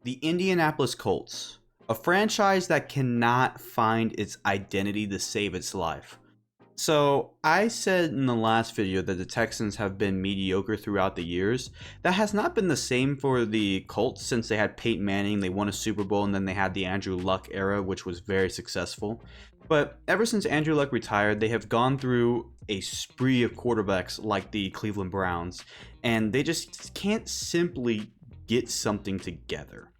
The Indianapolis Colts, a franchise that cannot find its identity to save its life. So, I said in the last video that the Texans have been mediocre throughout the years. That has not been the same for the Colts since they had Peyton Manning, they won a Super Bowl, and then they had the Andrew Luck era, which was very successful. But ever since Andrew Luck retired, they have gone through a spree of quarterbacks like the Cleveland Browns, and they just can't simply get something together.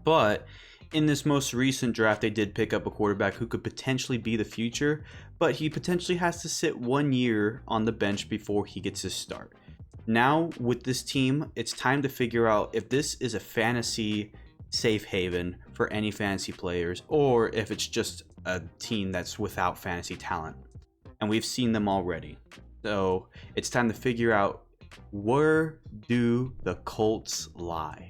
But in this most recent draft, they did pick up a quarterback who could potentially be the future, but he potentially has to sit 1 year on the bench before he gets his start. Now, with this team, it's time to figure out if this is a fantasy safe haven for any fantasy players, or if it's just a team that's without fantasy talent. And we've seen them already. So, it's time to figure out, where do the Colts lie?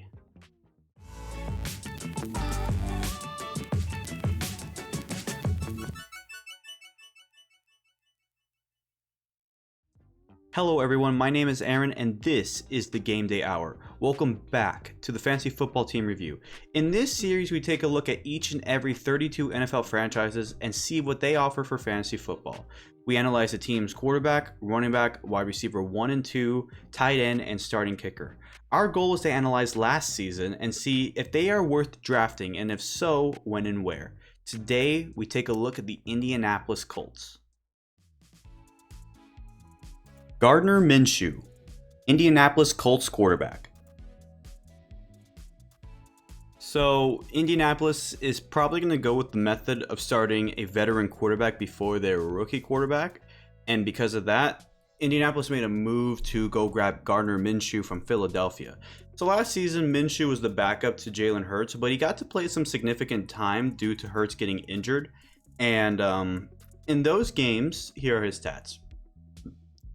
Hello everyone, my name is Aaron and this is the Game Day Hour. Welcome back to the Fantasy Football Team Review. In this series, we take a look at each and every 32 NFL franchises and see what they offer for fantasy football. We analyze the team's quarterback, running back, wide receiver 1 and 2, tight end, and starting kicker. Our goal is to analyze last season and see if they are worth drafting, and if so, when and where. Today, we take a look at the Indianapolis Colts. Gardner Minshew, Indianapolis Colts quarterback. So, Indianapolis is probably going to go with the method of starting a veteran quarterback before their rookie quarterback. And because of that, Indianapolis made a move to go grab Gardner Minshew from Philadelphia. So last season, Minshew was the backup to Jalen Hurts, but he got to play some significant time due to Hurts getting injured. And in those games, here are his stats.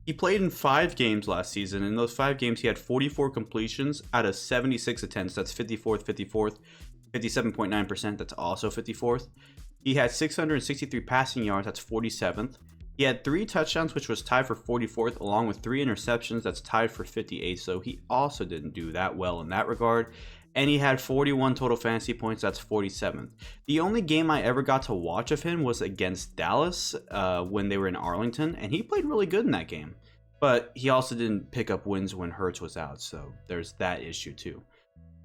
He played in 5 games last season. In those 5 games, he had 44 completions out of 76 attempts. That's 54th, 57.9%. That's also 54th. He had 663 passing yards. That's 47th. He had 3 touchdowns, which was tied for 44th, along with 3 interceptions. That's tied for 58th. So he also didn't do that well in that regard. And he had 41 total fantasy points. That's 47th. The only game I ever got to watch of him was against Dallas when they were in Arlington, and he played really good in that game. But he also didn't pick up wins when Hurts was out, so there's that issue too.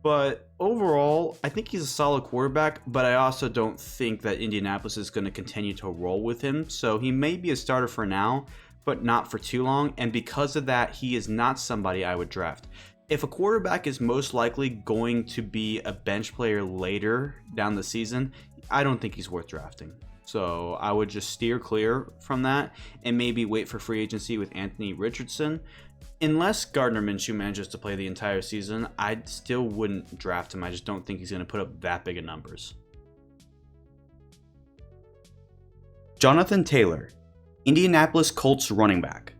But overall, I think he's a solid quarterback, but I also don't think that Indianapolis is going to continue to roll with him. So he may be a starter for now, but not for too long. And because of that, he is not somebody I would draft. If a quarterback is most likely going to be a bench player later down the season, I don't think he's worth drafting. So I would just steer clear from that and maybe wait for free agency with Anthony Richardson. Unless Gardner Minshew manages to play the entire season, I still wouldn't draft him. I just don't think he's going to put up that big of numbers. Jonathan Taylor, Indianapolis Colts running back.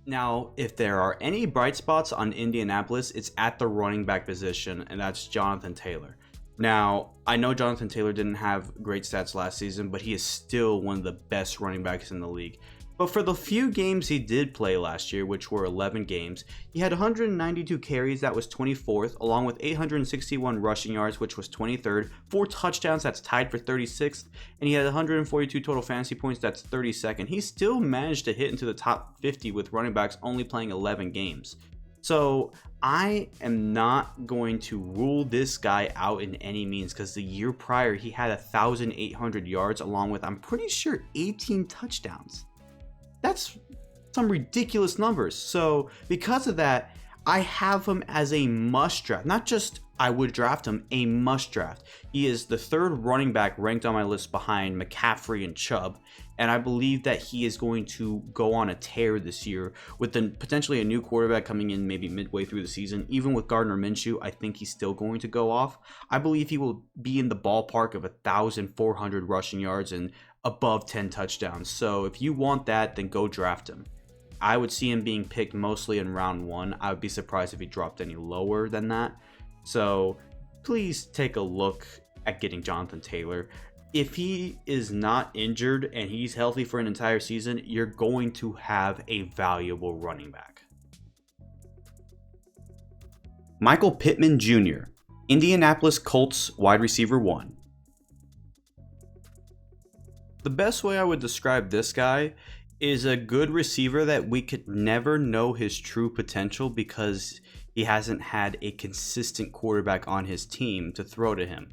Now, if there are any bright spots on Indianapolis, it's at the running back position, and that's Jonathan Taylor. Now, I know Jonathan Taylor didn't have great stats last season, but he is still one of the best running backs in the league. But for the few games he did play last year, which were 11 games, he had 192 carries, that was 24th, along with 861 rushing yards, which was 23rd, 4 touchdowns, that's tied for 36th, and he had 142 total fantasy points, that's 32nd. He still managed to hit into the top 50 with running backs only playing 11 games. So I am not going to rule this guy out in any means, because the year prior he had 1,800 yards along with, I'm pretty sure, 18 touchdowns. That's some ridiculous numbers. So because of that, I have him as a must draft. Not just I would draft him, a must draft. He is the 3rd running back ranked on my list behind McCaffrey and Chubb. And I believe that he is going to go on a tear this year with potentially a new quarterback coming in maybe midway through the season. Even with Gardner Minshew, I think he's still going to go off. I believe he will be in the ballpark of 1,400 rushing yards and above 10 touchdowns. So if you want that, then go draft him. I would see him being picked mostly in round 1. I would be surprised if he dropped any lower than that. So please take a look at getting Jonathan Taylor. If he is not injured and he's healthy for an entire season, you're going to have a valuable running back. Michael Pittman Jr., Indianapolis Colts wide receiver 1. The best way I would describe this guy is a good receiver that we could never know his true potential because he hasn't had a consistent quarterback on his team to throw to him.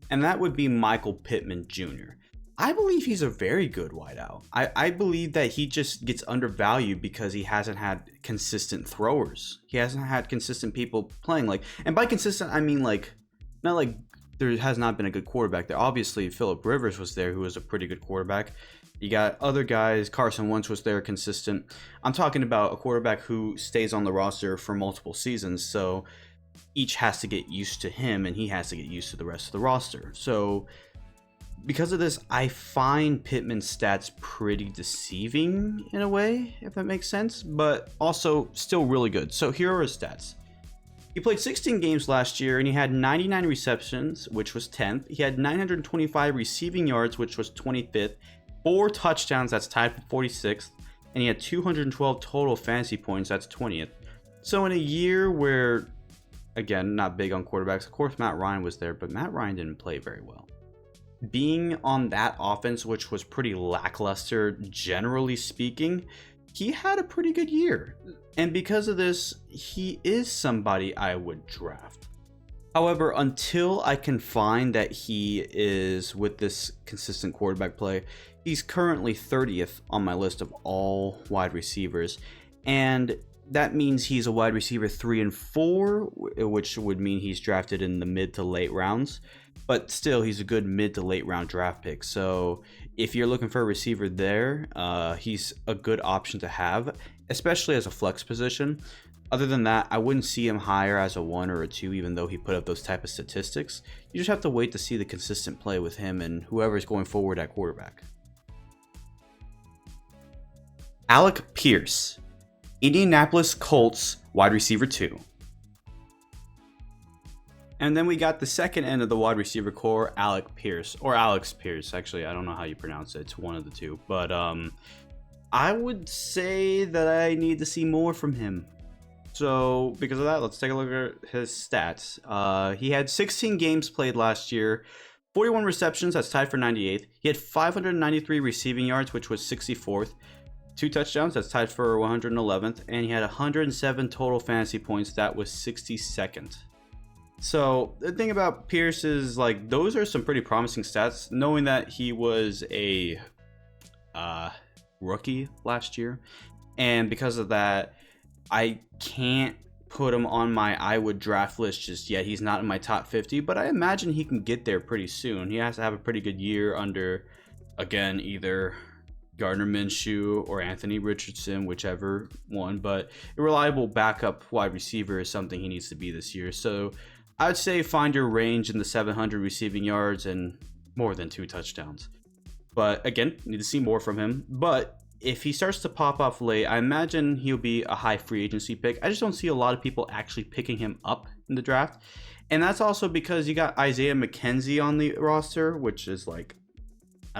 And that would be Michael Pittman Jr. I believe he's a very good wideout. I believe that he just gets undervalued because he hasn't had consistent throwers. He hasn't had consistent people playing and by consistent, I mean not like there has not been a good quarterback there. Obviously, Phillip Rivers was there, who was a pretty good quarterback. You got other guys. Carson Wentz was there, consistent. I'm talking about a quarterback who stays on the roster for multiple seasons, so each has to get used to him, and he has to get used to the rest of the roster. So because of this, I find Pittman's stats pretty deceiving in a way, if that makes sense, but also still really good. So here are his stats. He played 16 games last year, and he had 99 receptions, which was 10th. He had 925 receiving yards, which was 25th. 4 touchdowns, that's tied for 46th. And he had 212 total fantasy points, that's 20th. So in a year where, again, not big on quarterbacks, of course Matt Ryan was there, but Matt Ryan didn't play very well. Being on that offense, which was pretty lackluster, generally speaking, he had a pretty good year. And because of this, he is somebody I would draft. However, until I can find that he is with this consistent quarterback play, he's currently 30th on my list of all wide receivers. And that means he's a wide receiver 3 and 4, which would mean he's drafted in the mid to late rounds. But still, he's a good mid to late round draft pick. So if you're looking for a receiver there, he's a good option to have, especially as a flex position. Other than that, I wouldn't see him higher as a 1 or a 2, even though he put up those type of statistics. You just have to wait to see the consistent play with him and whoever's going forward at quarterback. Alec Pierce, Indianapolis Colts wide receiver 2. And then we got the second end of the wide receiver core, Alec Pierce, or Alex Pierce. Actually, I don't know how you pronounce it. It's one of the two. But I would say that I need to see more from him. So because of that, let's take a look at his stats. He had 16 games played last year, 41 receptions, that's tied for 98th. He had 593 receiving yards, which was 64th. 2 touchdowns, that's tied for 111th. And he had 107 total fantasy points, that was 62nd. So the thing about Pierce is those are some pretty promising stats, knowing that he was a rookie last year. And because of that, I can't put him on my I would draft list just yet. He's not in my top 50, but I imagine he can get there pretty soon. He has to have a pretty good year under, again, either Gardner Minshew or Anthony Richardson, whichever one. But a reliable backup wide receiver is something he needs to be this year. So I'd say find your range in the 700 receiving yards and more than 2 touchdowns. But again, need to see more from him. But if he starts to pop off late, I imagine he'll be a high free agency pick. I just don't see a lot of people actually picking him up in the draft. And that's also because you got Isaiah McKenzie on the roster, which is I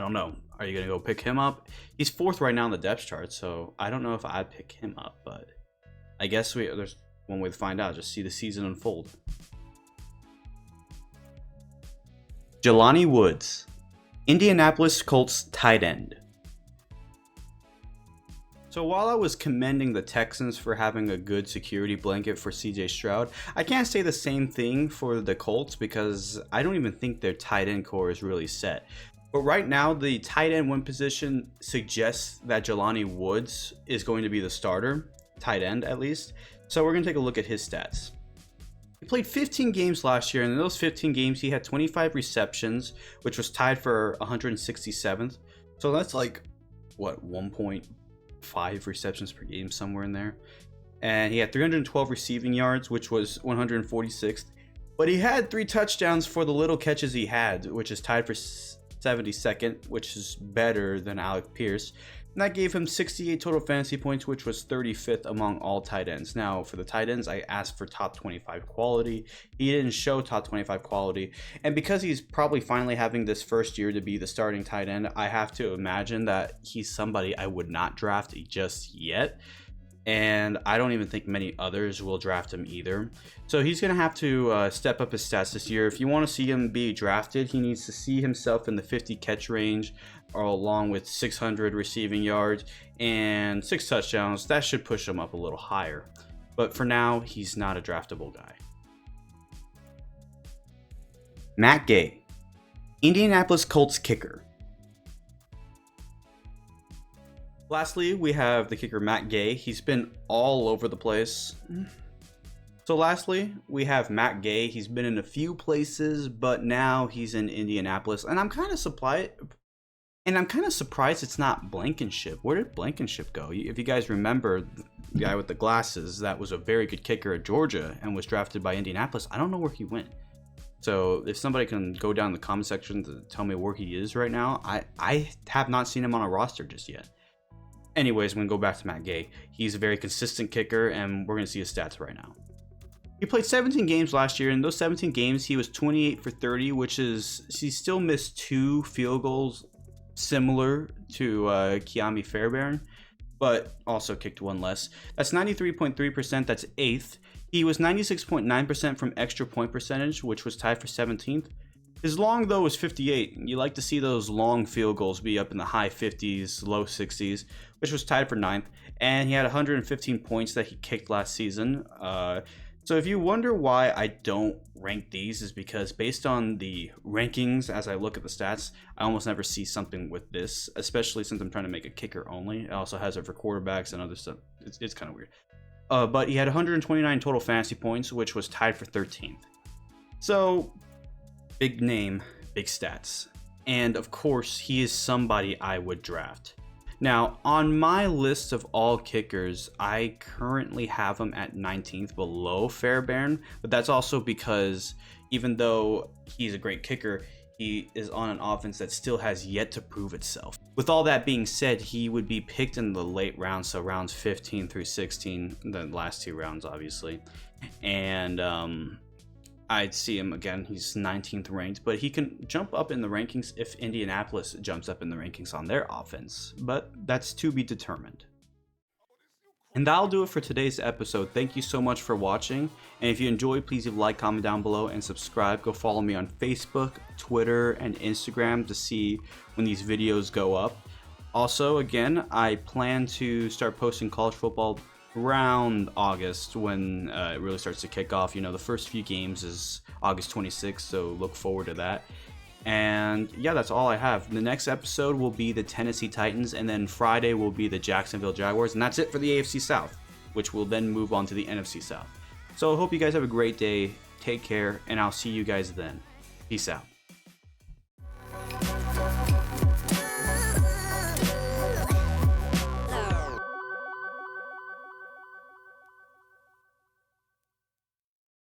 don't know. Are you going to go pick him up? He's 4th right now on the depth chart, so I don't know if I'd pick him up. But I guess there's one way to find out. Just see the season unfold. Jelani Woods, Indianapolis Colts tight end. So while I was commending the Texans for having a good security blanket for CJ Stroud, I can't say the same thing for the Colts because I don't even think their tight end core is really set. But right now, the tight end 1 position suggests that Jelani Woods is going to be the starter, tight end at least. So we're going to take a look at his stats. He played 15 games last year, and in those 15 games, he had 25 receptions, which was tied for 167th. So that's 1.5 receptions per game, somewhere in there. And he had 312 receiving yards, which was 146th. But he had 3 touchdowns for the little catches he had, which is tied for 72nd, which is better than Alec Pierce. And that gave him 68 total fantasy points, which was 35th among all tight ends. Now, for the tight ends, I asked for top 25 quality. He didn't show top 25 quality. And because he's probably finally having this first year to be the starting tight end, I have to imagine that he's somebody I would not draft just yet. and I don't even think many others will draft him either. So he's going to have to step up his stats this year. If you want to see him be drafted, he needs to see himself in the 50 catch range, or along with 600 receiving yards and 6 touchdowns. That should push him up a little higher. But for now, he's not a draftable guy. Matt Gay, Indianapolis Colts kicker. Lastly, we have the kicker Matt Gay. He's been all over the place. So lastly, we have Matt Gay. He's been in a few places, but now he's in Indianapolis. And I'm kind of surprised. It's not Blankenship. Where did Blankenship go? If you guys remember, the guy with the glasses that was a very good kicker at Georgia and was drafted by Indianapolis, I don't know where he went. So if somebody can go down in the comment section to tell me where he is right now, I have not seen him on a roster just yet. Anyways, I'm going to go back to Matt Gay. He's a very consistent kicker, and we're going to see his stats right now. He played 17 games last year. In those 17 games, he was 28 for 30, which is, he still missed 2 field goals, similar to Kiami Fairbairn, but also kicked 1 less. That's 93.3%. That's 8th. He was 96.9% from extra point percentage, which was tied for 17th. His long, though, was 58. You like to see those long field goals be up in the high 50s, low 60s, which was tied for 9th. And he had 115 points that he kicked last season. So if you wonder why I don't rank these, is because based on the rankings, as I look at the stats, I almost never see something with this, especially since I'm trying to make a kicker only. It also has it for quarterbacks and other stuff. It's kind of weird. But he had 129 total fantasy points, which was tied for 13th. So, big name, big stats. And of course, he is somebody I would draft. Now, on my list of all kickers, I currently have him at 19th, below Fairbairn, but that's also because even though he's a great kicker, he is on an offense that still has yet to prove itself. With all that being said, he would be picked in the late rounds, so rounds 15 through 16, the last 2 rounds, obviously. And I'd see him again. He's 19th ranked, but he can jump up in the rankings if Indianapolis jumps up in the rankings on their offense, but that's to be determined. And that'll do it for today's episode. Thank you so much for watching, and if you enjoyed, please leave a like, comment down below, and subscribe. Go follow me on Facebook, Twitter, and Instagram to see when these videos go up. Also, again, I plan to start posting college football around August, when it really starts to kick off. You know, the first few games is August 26th, so look forward to that. And yeah, that's all I have. The next episode will be the Tennessee Titans, and then Friday will be the Jacksonville Jaguars, and that's it for the AFC South, which will then move on to the NFC South. So I hope you guys have a great day, take care, and I'll see you guys then. Peace out.